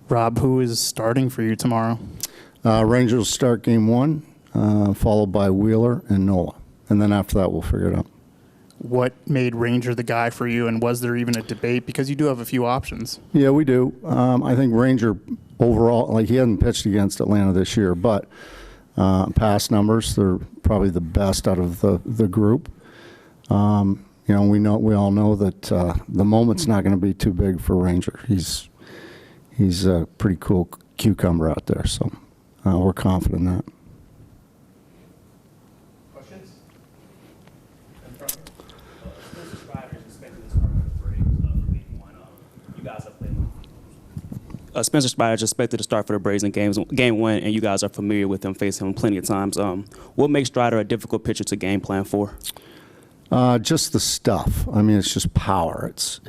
Rob, who is starting for you tomorrow? Rangers will start game 1, followed by Wheeler and Nola. And then after that, we'll figure it out. What made Ranger the guy for you, and was there even a debate? Because you do have a few options. Yeah, we do. I think Ranger overall, like he hasn't pitched against Atlanta this year, but past numbers, they're probably the best out of the group. We all know that the moment's not going to be too big for Ranger. He's a pretty cool cucumber out there, so we're confident in that. Questions? Spencer Strider is expected to start for the Braves game 1. You guys have played with Spencer Strider is expected to start for the Braves in game 1, and you guys are familiar with him, facing him plenty of times. What makes Strider a difficult pitcher to game plan for? Just the stuff. I mean, it's just power. It's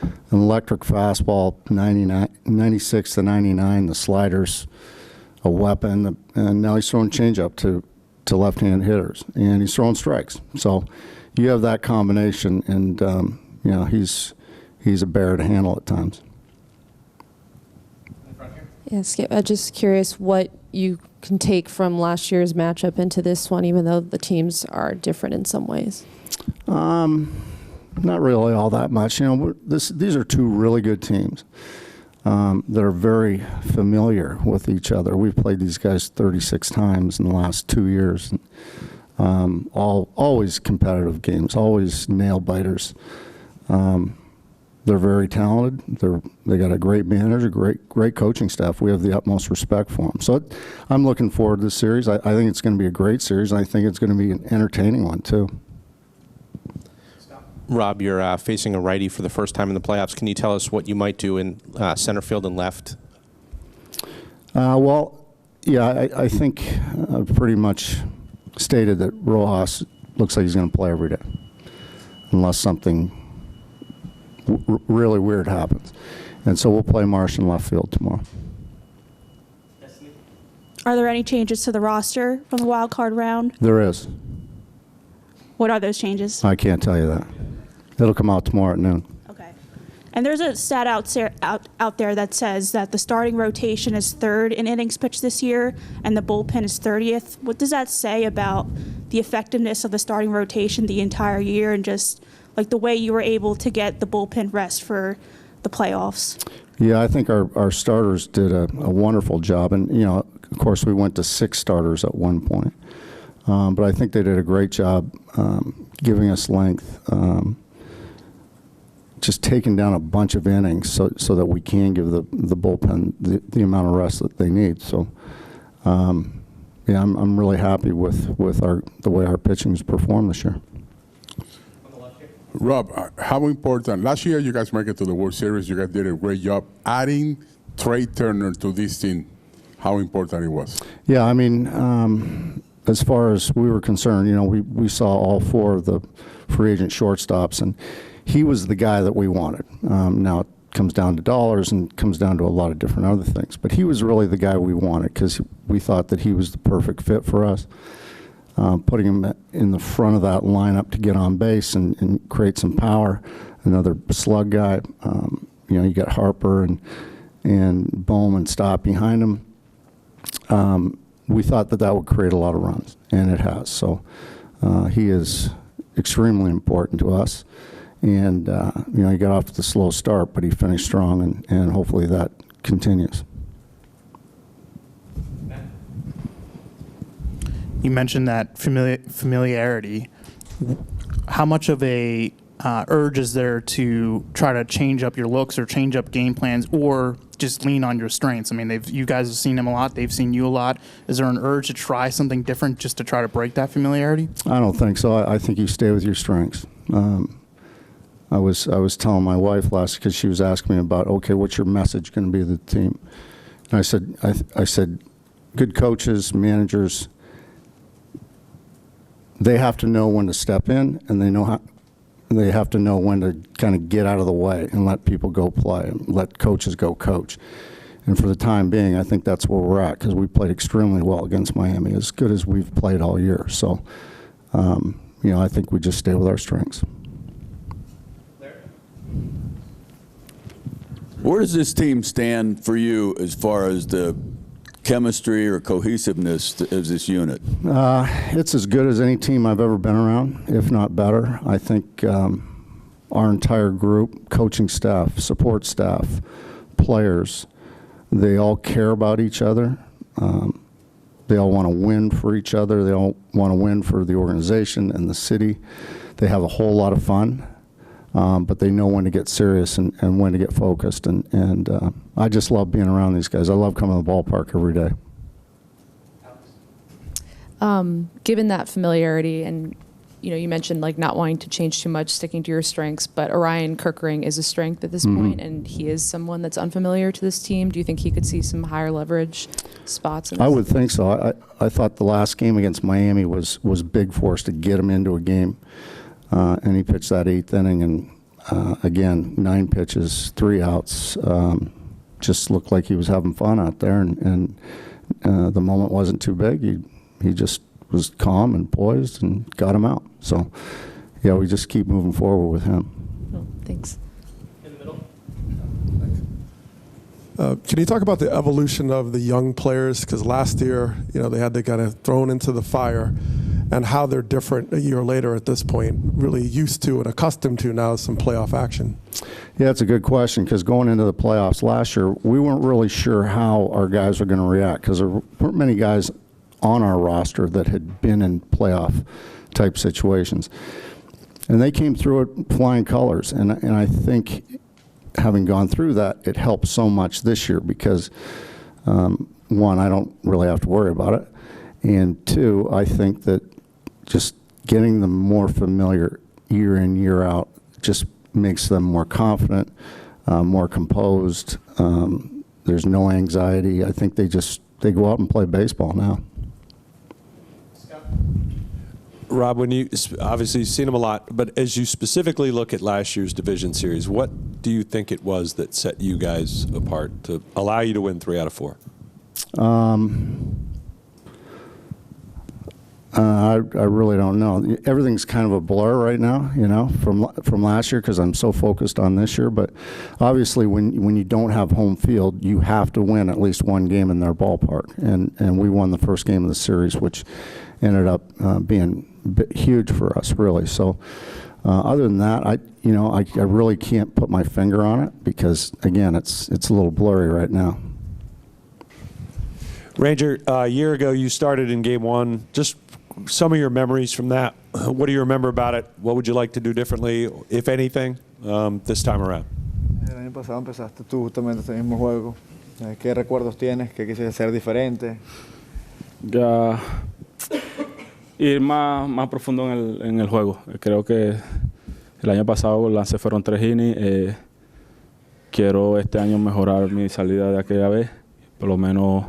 an electric fastball, 96 to 99. The slider's a weapon, and now he's throwing changeup to left-hand hitters, and he's throwing strikes. So you have that combination, and he's a bear to handle at times. Yeah, Skip, I'm just curious what you can take from last year's matchup into this one, even though the teams are different in some ways. Not really all that much. These are two really good teams that are very familiar with each other. We've played these guys 36 times in the last 2 years. Always competitive games, always nail biters. They're very talented. They got a great manager, great coaching staff. We have the utmost respect for them. So I'm looking forward to this series. I think it's going to be a great series, and I think it's going to be an entertaining one too. Rob, you're facing a righty for the first time in the playoffs. Can you tell us what you might do in center field and left? I think I've pretty much stated that Rojas looks like he's going to play every day, unless something really weird happens. And so we'll play Marsh in left field tomorrow. Are there any changes to the roster from the wild card round? There is. What are those changes? I can't tell you that. It'll come out tomorrow at noon. Okay. And there's a stat out there that says that the starting rotation is 3rd in innings pitched this year, and the bullpen is 30th. What does that say about the effectiveness of the starting rotation the entire year, and just like the way you were able to get the bullpen rest for the playoffs? Yeah, I think our starters did a wonderful job. And, of course, we went to 6 starters at one point. But I think they did a great job giving us length, just taking down a bunch of innings so that we can give the bullpen the amount of rest that they need. So, I'm really happy with the way our pitching has performed this year. Rob, how important, last year you guys made it to the World Series, you guys did a great job. Adding Trey Turner to this team, how important it was? Yeah, I mean, as far as we were concerned, we saw all 4 of the free agent shortstops, and he was the guy that we wanted. Now it comes down to dollars and comes down to a lot of different other things, but he was really the guy we wanted because we thought that he was the perfect fit for us. Putting him in the front of that lineup to get on base and create some power. Another slug guy. You got Harper and Bowman Stott behind him. We thought that would create a lot of runs, and it has. So he is extremely important to us. And, he got off to the slow start, but he finished strong, and hopefully that continues. You mentioned that familiarity. How much of a urge is there to try to change up your looks or change up game plans, or just lean on your strengths? I mean, you guys have seen him a lot. They've seen you a lot. Is there an urge to try something different just to try to break that familiarity? I don't think so. I think you stay with your strengths. I was telling my wife last, because she was asking me about, okay, what's your message going to be to the team? And I said, good coaches, managers, they have to know when to step in, and they have to know when to kind of get out of the way and let people go play and let coaches go coach. And for the time being, I think that's where we're at, because we played extremely well against Miami, as good as we've played all year. So, I think we just stay with our strengths. Where does this team stand for you as far as the chemistry or cohesiveness of this unit? It's as good as any team I've ever been around, if not better. I think our entire group, coaching staff, support staff, players, they all care about each other. They all want to win for each other. They all want to win for the organization and the city. They have a whole lot of fun, but they know when to get serious and when to get focused. And I just love being around these guys. I love coming to the ballpark every day. Given that familiarity, and you mentioned like not wanting to change too much, sticking to your strengths, but Orion Kirkering is a strength at this point, and he is someone that's unfamiliar to this team. Do you think he could see some higher leverage spots in this? I would think so. I thought the last game against Miami was big for us to get him into a game, and he pitched that 8th inning, and again, 9 pitches, 3 outs, just looked like he was having fun out there, and the moment wasn't too big. He just was calm and poised and got him out. So, yeah, we just keep moving forward with him. Oh, thanks. In the middle. Can you talk about the evolution of the young players? Because last year, they had to kind of thrown into the fire, and how they're different a year later at this point, really used to and accustomed to now some playoff action. Yeah, it's a good question, because going into the playoffs last year, we weren't really sure how our guys were going to react, because there weren't many guys on our roster that had been in playoff type situations. And they came through it flying colors. And I think having gone through that, it helped so much this year because, one, I don't really have to worry about it. And two, I think that just getting them more familiar year in, year out just makes them more confident, more composed. There's no anxiety. I think they go out and play baseball now. Rob, when you obviously you've seen them a lot, but as you specifically look at last year's division series, what do you think it was that set you guys apart to allow you to win 3 out of 4? I really don't know. Everything's kind of a blur right now, from last year because I'm so focused on this year. But obviously, when you don't have home field, you have to win at least one game in their ballpark. And we won the first game of the series, which ended up being huge for us, really. So other than that, I really can't put my finger on it because, again, it's a little blurry right now. Ranger, a year ago you started in Game 1. Just some of your memories from that. What do you remember about it? What would you like to do differently, if anything, this time around? El año pasado empezaste tú justamente este mismo juego. ¿Qué recuerdos tienes? ¿Qué quisiste hacer diferente? Ya ir más profundo en el juego. Creo que el año pasado lancé fueron 3 innings. Quiero este año mejorar mi salida de aquella vez, por lo menos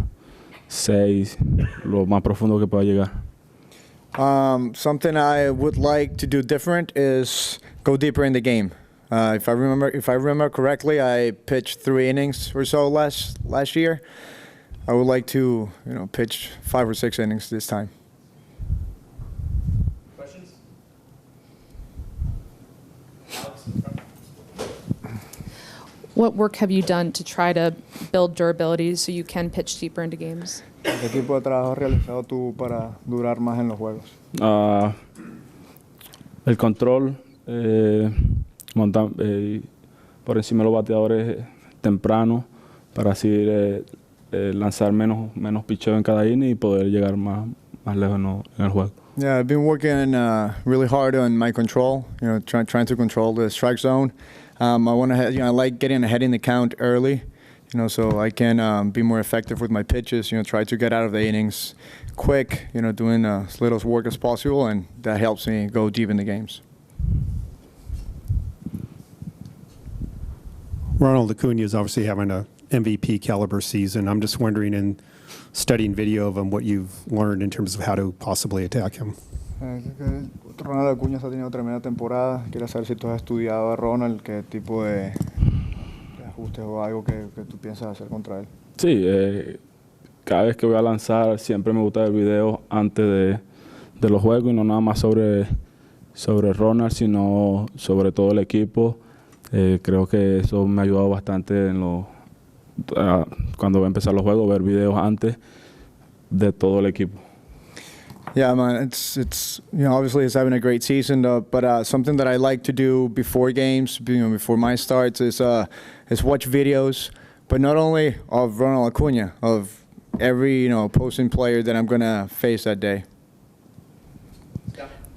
6, lo más profundo que pueda llegar. Something I would like to do different is go deeper in the game. If I remember correctly, I pitched 3 innings or so last year. I would like to, pitch 5 or 6 innings this time. Questions? What work have you done to try to build durability so you can pitch deeper into games? ¿Qué tipo de trabajo has realizado tú para durar más en los juegos? El control, por encima de los bateadores temprano, para así lanzar menos picheo en cada inning y poder llegar más lejos en el juego. Yeah, I've been working really hard on my control. Trying to control the strike zone. I like getting ahead in the count early. So I can be more effective with my pitches. Try to get out of the innings quick. Doing as little work as possible, and that helps me go deep in the games. Ronald Acuna is obviously having a MVP caliber season. I'm just wondering, in studying video of him, what you've learned in terms of how to possibly attack him. Ronald Acuña ha tenido tremenda temporada. Quiero saber si tú has estudiado a Ronald, qué tipo de ajustes o algo que tú piensas hacer contra él. Sí, cada vez que voy a lanzar siempre me gusta ver videos antes de los juegos y no nada más sobre Ronald, sino sobre todo el equipo. Creo que eso me ha ayudado bastante cuando voy a empezar los juegos, ver videos antes de todo el equipo. Yeah, man, it's obviously it's having a great season, but something that I like to do before games, before my starts, is watch videos, but not only of Ronald Acuna, of every opposing player that I'm gonna face that day.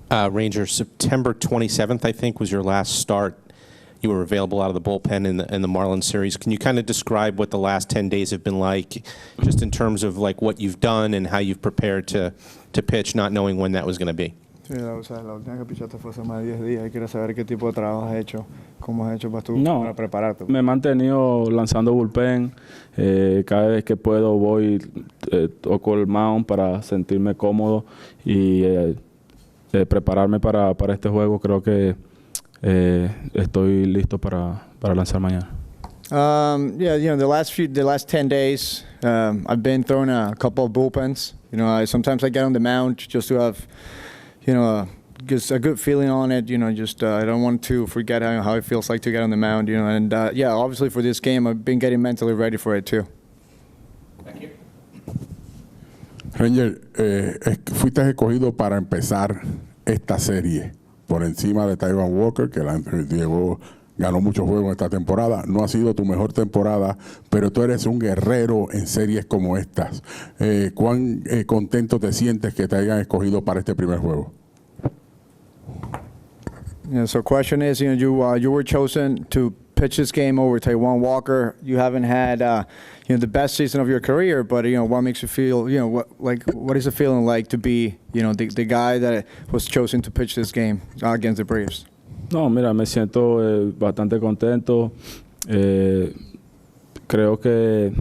Ranger, September 27th, I think, was your last start. You were available out of the bullpen in the Marlins series. Can you kind of describe what the last 10 days have been like, just in terms of like what you've done and how you've prepared to pitch, not knowing when that was going to be? Sí, la última que pichaste fue hace más de 10 días. Quiero saber qué tipo de trabajo has hecho, cómo has hecho para prepararte. Me he mantenido lanzando bullpen. Cada vez que puedo voy, toco el mound para sentirme cómodo y prepararme para este juego. Creo que estoy listo para lanzar mañana. Yeah, the last 10 days, I've been throwing a couple of bullpens. Sometimes I get on the mound just to have, just a good feeling on it. I don't want to forget how it feels like to get on the mound. And yeah, obviously for this game, I've been getting mentally ready for it too. Thank you. Ranger, fuiste escogido para empezar esta serie por encima de Taiwan Walker, que ganó muchos juegos esta temporada. No ha sido tu mejor temporada, pero tú eres un guerrero en series como estas. ¿Cuán contento te sientes que te hayan escogido para este primer juego? Yeah, so question is, you were chosen to pitch this game over Taiwan Walker. You haven't had the best season of your career, but what makes you feel, what is it feeling like to be the guy that was chosen to pitch this game against the Braves? No, mira, me siento bastante contento. Creo que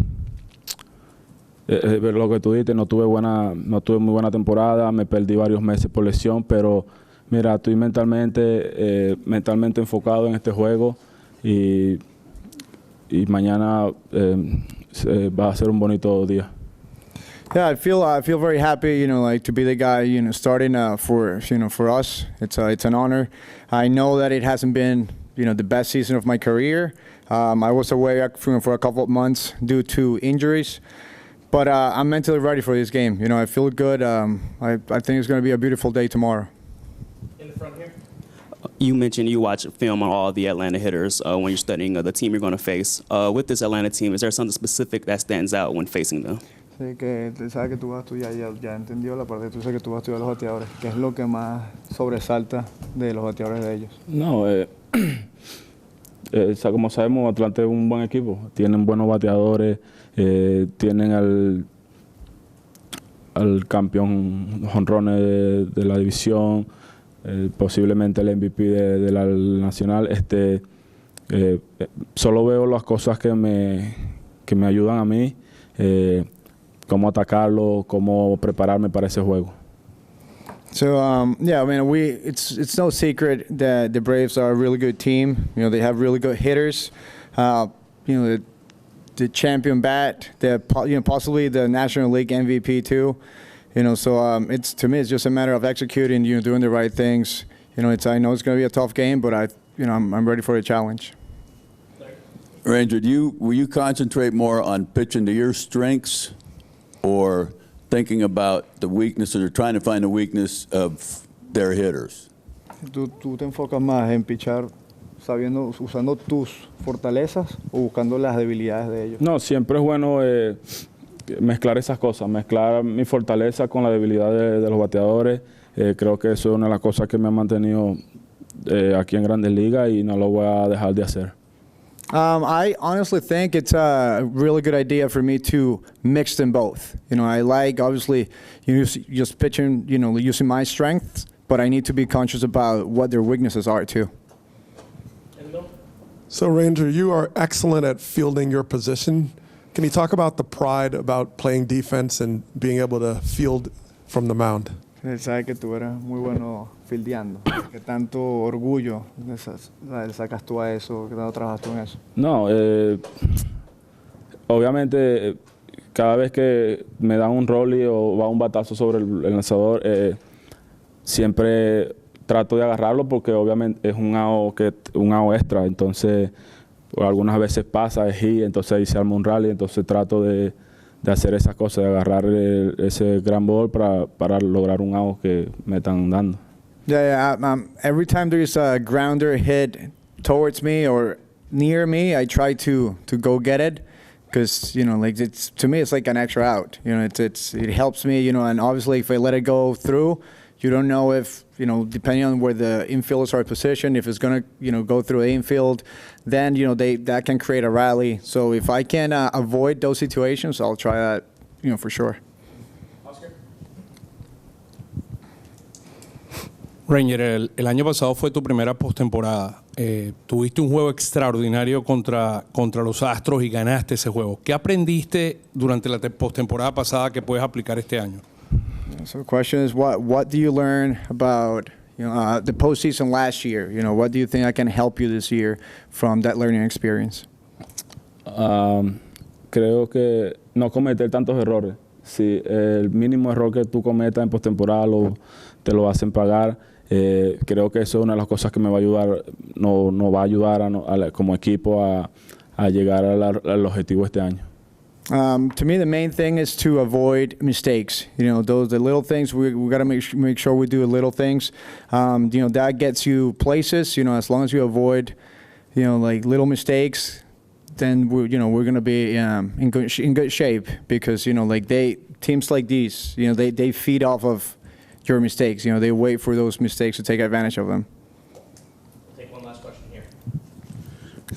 lo que tú dices, no tuve muy buena temporada, me perdí varios meses por lesión, pero mira, estoy mentalmente enfocado en este juego y mañana va a ser un bonito día. Yeah, I feel very happy, to be the guy, starting for us. It's an honor. I know that it hasn't been, the best season of my career. I was away for a couple of months due to injuries, but I'm mentally ready for this game. I feel good. I think it's going to be a beautiful day tomorrow. In the front here. You mentioned you watch film on all the Atlanta hitters when you're studying the team you're going to face. With this Atlanta team, is there something specific that stands out when facing them? Sí, que sabe que tú vas a estudiar, ya entendió la parte, tú sabes que tú vas a estudiar los bateadores. ¿Qué es lo que más sobresalta de los bateadores de ellos? No, como sabemos, Atlanta es un buen equipo. Tienen buenos bateadores, tienen al campeón jonrones de la división, posiblemente el MVP de la nacional. Solo veo las cosas que me ayudan a mí. Cómo atacarlo, cómo prepararme para ese juego. So yeah, I mean, it's no secret that the Braves are a really good team. They have really good hitters. The champion bat, possibly the National League MVP too. So to me, it's just a matter of executing, doing the right things. I know it's going to be a tough game, but I'm ready for a challenge. Ranger, will you concentrate more on pitching to your strengths, or thinking about the weaknesses or trying to find the weakness of their hitters? ¿Tú te enfocas más en pichar usando tus fortalezas o buscando las debilidades de ellos? No, siempre es bueno mezclar esas cosas, mezclar mi fortaleza con la debilidad de los bateadores. Creo que eso es una de las cosas que me ha mantenido aquí en Grandes Ligas y no lo voy a dejar de hacer. I honestly think it's a really good idea for me to mix them both. I like, obviously, just pitching, using my strengths, but I need to be conscious about what their weaknesses are too. So, Ranger, you are excellent at fielding your position. Can you talk about the pride about playing defense and being able to field from the mound? Sabes que tú eres muy bueno fildeando. ¿Qué tanto orgullo le sacas tú a eso? ¿Qué tanto trabajas tú en eso? No, obviamente cada vez que me dan un rollie o va un batazo sobre el lanzador, siempre trato de agarrarlo porque obviamente es un out extra, entonces algunas veces pasa, es hit, entonces ahí se arma un rally, entonces trato de hacer esas cosas, de agarrar ese gran ball para lograr un out que me están dando. Every time there's a grounder hit towards me or near me, I try to go get it. Because like to me, it's like an extra out. It helps me. And obviously, if I let it go through, you don't know if depending on where the infielders are positioned, if it's gonna go through the infield, then that can create a rally. So if I can avoid those situations, I'll try that. For sure. Ranger, el año pasado fue tu primera postemporada. Tuviste un juego extraordinario contra los Astros y ganaste ese juego. ¿Qué aprendiste durante la postemporada pasada que puedes aplicar este año? So the question is, what do you learn about the postseason last year? What do you think I can help you this year from that learning experience? Creo que no cometer tantos errores. Si el mínimo error que tú cometas en postemporada te lo hacen pagar. Creo que eso es una de las cosas que me va a ayudar, nos va a ayudar como equipo a llegar al objetivo este año. To me, the main thing is to avoid mistakes. The little things we got to make sure we do the little things. That gets you places. As long as you avoid, like little mistakes, then we're going to be in good shape because teams like these, they feed off of your mistakes. They wait for those mistakes to take advantage of them. Take one last question here.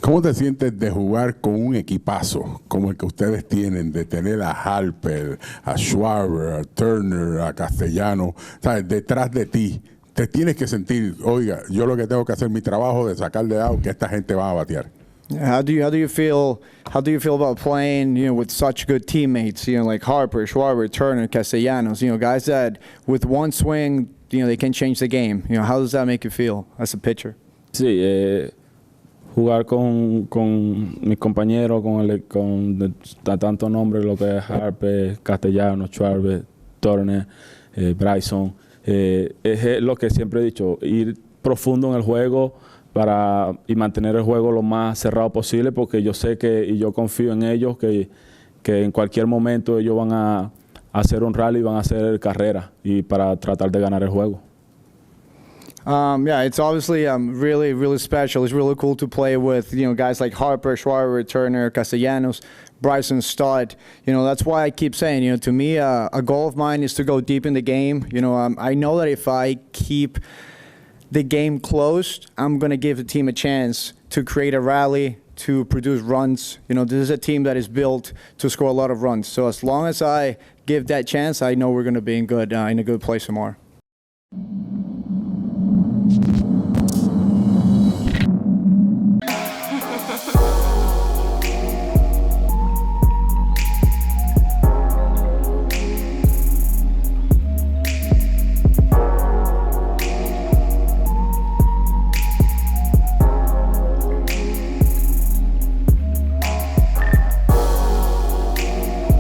¿Cómo te sientes de jugar con un equipazo como el que ustedes tienen, de tener a Harper, a Suarez, a Turner, a Castellano, ¿sabes? Detrás de ti? Te tienes que sentir, oiga, yo lo que tengo que hacer mi trabajo de sacar de out que esta gente va a batear. How do you feel about playing, with such good teammates, like Harper, Suarez, Turner, Castellanos, guys that with one swing, they can change the game. How does that make you feel as a pitcher? Sí, jugar con mis compañeros, con tanto nombre, lo que es Harper, Castellanos, Suarez, Turner, Bryson, es lo que siempre he dicho, ir profundo en el juego y mantener el juego lo más cerrado posible, porque yo sé y yo confío en ellos que en cualquier momento ellos van a hacer un rally, van a hacer carrera y para tratar de ganar el juego. It's obviously really, really special. It's really cool to play with guys like Harper, Suarez, Turner, Castellanos, Bryson, Stott. That's why I keep saying, to me, a goal of mine is to go deep in the game. I know that if I keep the game closed, I'm going to give the team a chance to create a rally, to produce runs. This is a team that is built to score a lot of runs. So as long as I give that chance, I know we're going to be in a good place tomorrow.